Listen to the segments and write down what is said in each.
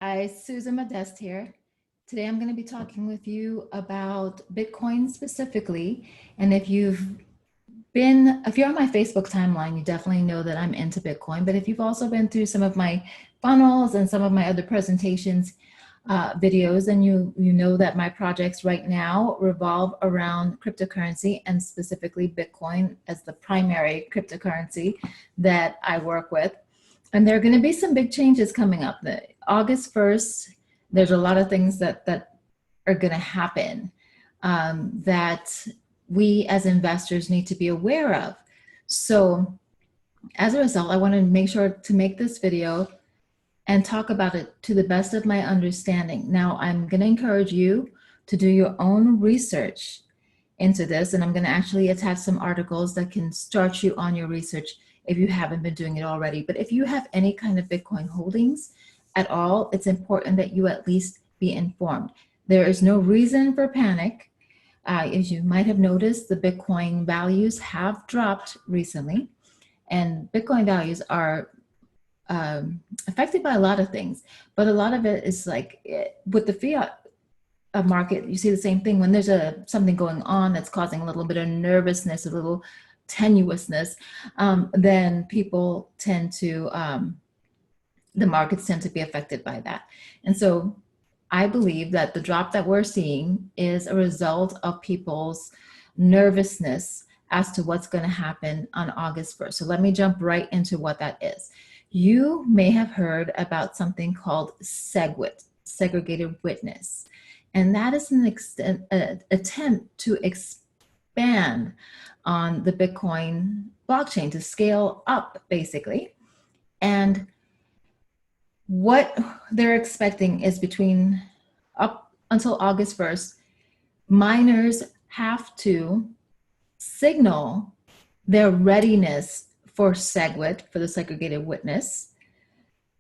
Hi, Susan Modest here. Today I'm going to be talking with you about Bitcoin specifically. And if you're on my Facebook timeline, you definitely know that I'm into Bitcoin. But if you've also been through some of my funnels and some of my other presentations, videos, then you know that my projects right now revolve around cryptocurrency and specifically Bitcoin as the primary cryptocurrency that I work with. And there are going to be some big changes coming up. August 1st, there's a lot of things that are going to happen that we as investors need to be aware of. So as a result, I want to make sure to make this video and talk about it to the best of my understanding. Now, I'm going to encourage you to do your own research into this, and I'm going to actually attach some articles that can start you on your research if you haven't been doing it already. But if you have any kind of Bitcoin holdings at all, it's important that you at least be informed. There is no reason for panic. As you might have noticed, the Bitcoin values have dropped recently, and Bitcoin values are affected by a lot of things, but a lot of it is like with the fiat market, you see the same thing. When there's something going on that's causing a little bit of nervousness, a little tenuousness, then people tend to, the markets tend to be affected by that. And so I believe that the drop that we're seeing is a result of people's nervousness as to what's going to happen on August 1st. So let me jump right into what that is. You may have heard about something called SegWit, segregated witness. And that is an attempt to expand on the Bitcoin blockchain, to scale up, basically. And what they're expecting is between up until August 1st, miners have to signal their readiness for SegWit, for the segregated witness.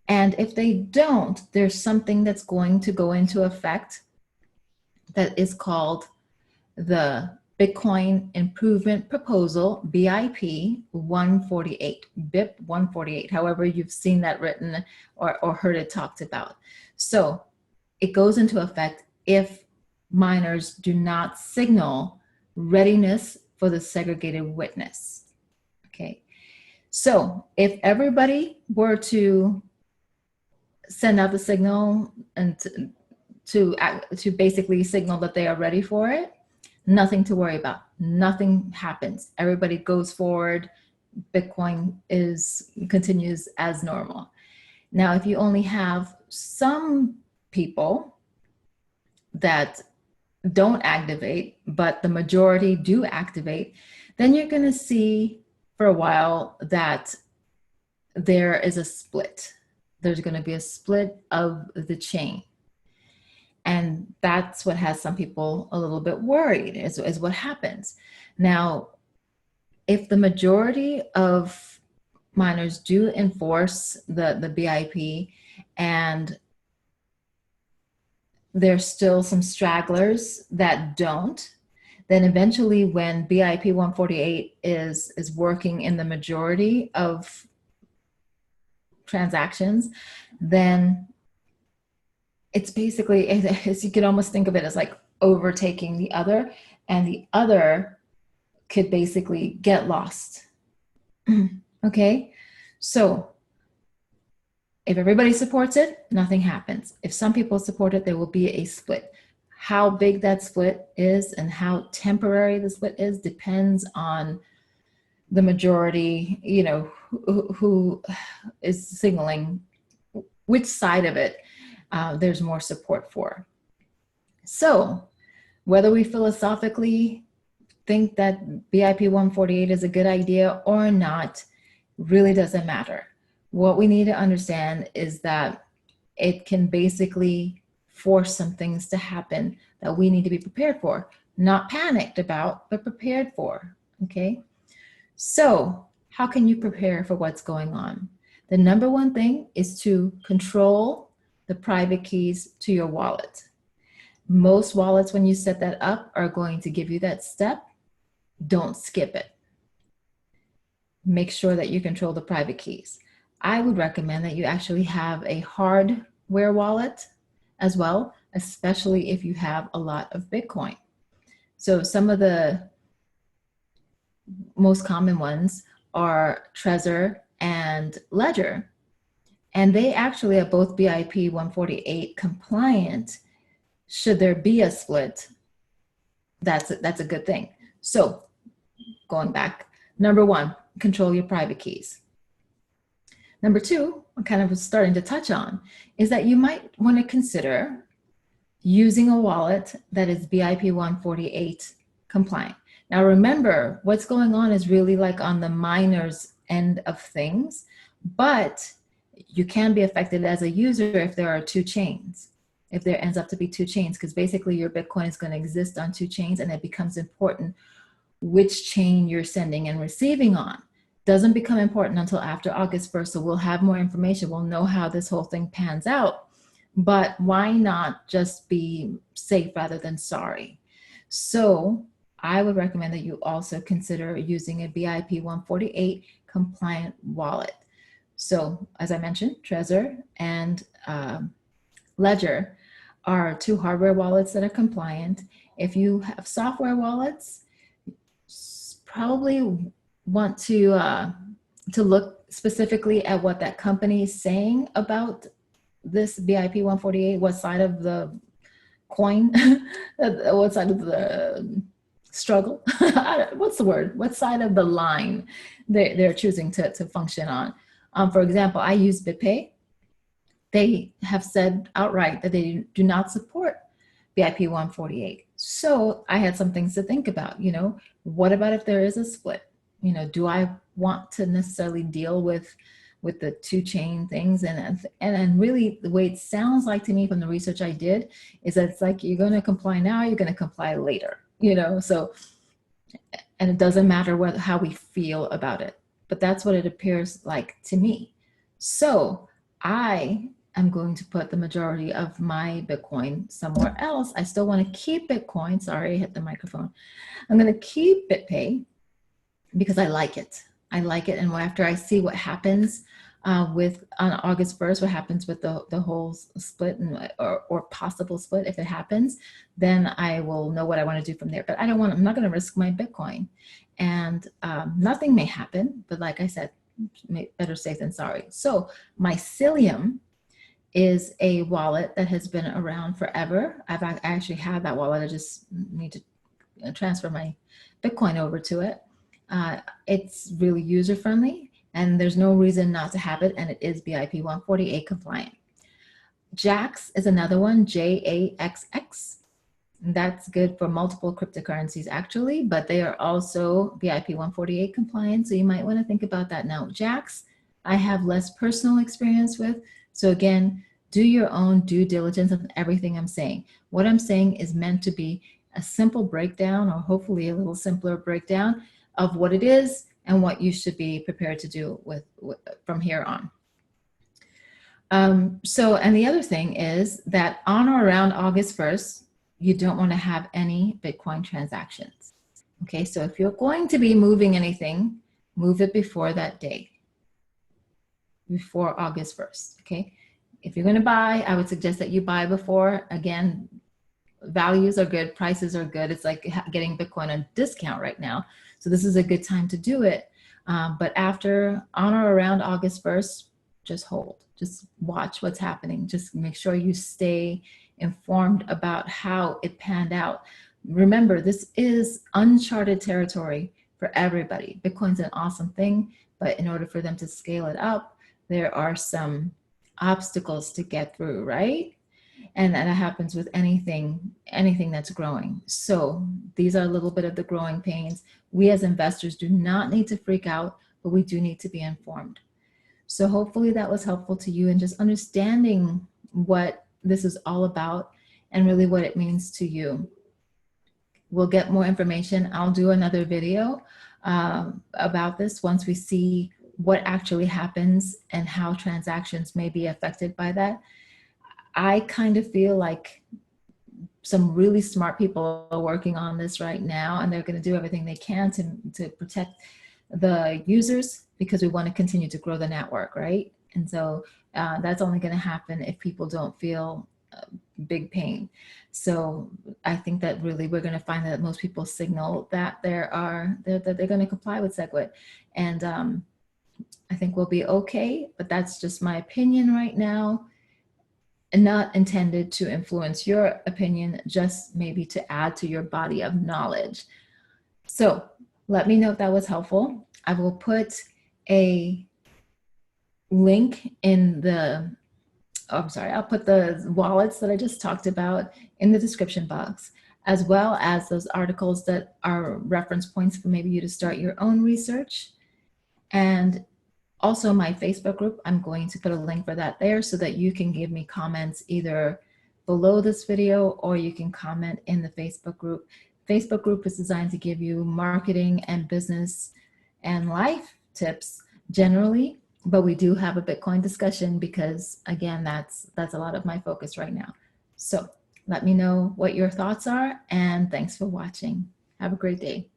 And if they don't, there's something that's going to go into effect that is called the Bitcoin Improvement Proposal, BIP148, BIP148, however you've seen that written or heard it talked about. So it goes into effect if miners do not signal readiness for the segregated witness. Okay, so if everybody were to send out the signal and to basically signal that they are ready for it, nothing to worry about. Nothing happens. Everybody goes forward. Bitcoin continues as normal. Now, if you only have some people that don't activate, but the majority do activate, then you're going to see for a while that there is a split. There's going to be a split of the chain. And that's what has some people a little bit worried, is what happens. Now, if the majority of miners do enforce the BIP and there's still some stragglers that don't, then eventually when BIP 148 is working in the majority of transactions, then it's basically, you could almost think of it as like overtaking the other, and the other could basically get lost. Okay, so if everybody supports it, nothing happens. If some people support it, there will be a split. How big that split is and how temporary the split is depends on the majority, you know, who is signaling which side of it there's more support for. So whether we philosophically think that BIP 148 is a good idea or not really doesn't matter. What we need to understand is that it can basically force some things to happen that we need to be prepared for, not panicked about, but prepared for, okay? So how can you prepare for what's going on? The number one thing is to control the private keys to your wallet. Most wallets, when you set that up, are going to give you that step. Don't skip it. Make sure that you control the private keys. I would recommend that you actually have a hard hardware wallet as well, especially if you have a lot of Bitcoin. So some of the most common ones are Trezor and Ledger. And they actually are both BIP 148 compliant. Should there be a split, that's a good thing. So going back, number one, control your private keys. Number two, I'm kind of starting to touch on, is that you might want to consider using a wallet that is BIP 148 compliant. Now remember, what's going on is really like on the miner's end of things, but you can be affected as a user if there are two chains, if there ends up to be two chains, because basically your Bitcoin is going to exist on two chains, and it becomes important which chain you're sending and receiving on. Doesn't become important until after August 1st, so we'll have more information. We'll know how this whole thing pans out. But why not just be safe rather than sorry? So I would recommend that you also consider using a BIP 148 compliant wallet. So as I mentioned, Trezor and Ledger are two hardware wallets that are compliant. If you have software wallets, probably want to look specifically at what that company is saying about this BIP 148, what side of the coin, what side of the struggle, what's the word, what side of the line they're choosing to function on. For example, I use BitPay. They have said outright that they do not support BIP 148. So I had some things to think about, you know, what about if there is a split? You know, do I want to necessarily deal with the two chain things? And really the way it sounds like to me from the research I did is that it's like, you're going to comply now, you're going to comply later, you know, so, and it doesn't matter how we feel about it, but that's what it appears like to me. So I am going to put the majority of my Bitcoin somewhere else. I still want to keep Bitcoin. Sorry, I hit the microphone. I'm going to keep BitPay because I like it. I like it. And after I see what happens on August 1st, what happens with the whole split or possible split, if it happens, then I will know what I want to do from there. But I'm not going to risk my Bitcoin. And nothing may happen, but like I said, better safe than sorry. So Mycelium is a wallet that has been around forever. I actually have that wallet. I just need to transfer my Bitcoin over to it. It's really user friendly, and there's no reason not to have it, and it is BIP 148 compliant. Jaxx is another one, JAXX. That's good for multiple cryptocurrencies actually, but they are also BIP 148 compliant, so you might want to think about that. Now, Jaxx, I have less personal experience with, so again, do your own due diligence on everything I'm saying. What I'm saying is meant to be a simple breakdown, or hopefully a little simpler breakdown of what it is and what you should be prepared to do with from here on. And the other thing is that on or around August 1st, you don't want to have any Bitcoin transactions. Okay, so if you're going to be moving anything, move it before that day, before August 1st, okay? If you're going to buy, I would suggest that you buy before. Again, values are good, prices are good. It's like getting Bitcoin on discount right now. So this is a good time to do it. But on or around August 1st, just hold, just watch what's happening. Just make sure you stay informed about how it panned out. Remember, this is uncharted territory for everybody. Bitcoin's an awesome thing, but in order for them to scale it up, there are some obstacles to get through, right? And that happens with anything that's growing. So these are a little bit of the growing pains. We as investors do not need to freak out, but we do need to be informed. So hopefully that was helpful to you in just understanding what this is all about and really what it means to you. We'll get more information. I'll do another video about this once we see what actually happens and how transactions may be affected by that. I kind of feel like some really smart people are working on this right now, and they're going to do everything they can to protect the users, because we want to continue to grow the network, right? And so That's only going to happen if people don't feel big pain. So I think that really we're going to find that most people signal that that they're going to comply with SegWit, and I think we'll be okay. But that's just my opinion right now, and not intended to influence your opinion, just maybe to add to your body of knowledge. So let me know if that was helpful. I will put a link in the, oh, I'm sorry, I'll put the wallets that I just talked about in the description box, as well as those articles that are reference points for maybe you to start your own research. And also my Facebook group, I'm going to put a link for that there so that you can give me comments either below this video or you can comment in the Facebook group. Facebook group is designed to give you marketing and business and life tips generally, but we do have a Bitcoin discussion because again, that's a lot of my focus right now. So let me know what your thoughts are, and thanks for watching. Have a great day.